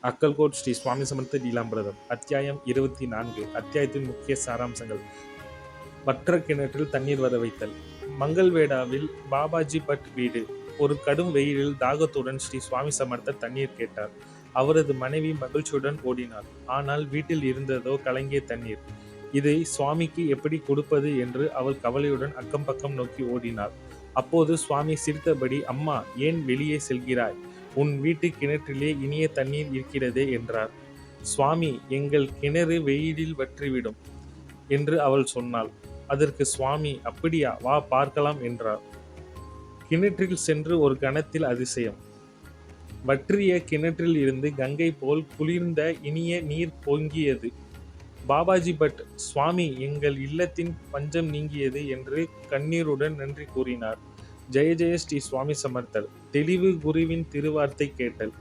அக்கல்கோட் ஸ்ரீ சுவாமி சமர்த்த லீலாம்பிரதம். அத்தியாயம் 24. அத்தியாயத்தின் முக்கிய சாராம்சங்கள். வற்ற கிணற்றில் தண்ணீர் வர வைத்தல். மங்கள்வேடாவில் பாபாஜி பட் வீடு. ஒரு கடும் வெயிலில் தாகத்துடன் ஸ்ரீ சுவாமி சமர்த்தர் தண்ணீர் கேட்டார். அவரது மனைவி மகிழ்ச்சியுடன் ஓடினார். ஆனால் வீட்டில் இருந்ததோ கலங்கிய தண்ணீர். இதை சுவாமிக்கு எப்படி கொடுப்பது என்று அவள் கவலையுடன் அக்கம் பக்கம் நோக்கி ஓடினாள். அப்போது சுவாமி சிரித்தபடி, அம்மா, ஏன் வெளியே செல்கிறாய்? உன் வீட்டு கிணற்றிலே இனிய தண்ணீர் இருக்கிறதே என்றார். சுவாமி, எங்கள் கிணறு வெயிலில் வற்றிவிடும் என்று அவள் சொன்னாள். அதற்கு சுவாமி, அப்படியா, வா பார்க்கலாம் என்றார். கிணற்றில் சென்று ஒரு கணத்தில் அதிசயம். வற்றிய கிணற்றில் இருந்து கங்கை போல் குளிர்ந்த இனிய நீர் பொங்கியது. பாபாஜி பட், சுவாமி, எங்கள் இல்லத்தின் பஞ்சம் நீங்கியது என்று கண்ணீருடன் நன்றி கூறினார். ஜெய ஜெய ஸ்ரீ சுவாமி சமர்த்தர். தெளிவு குருவின் திருவார்த்தை கேட்டல்.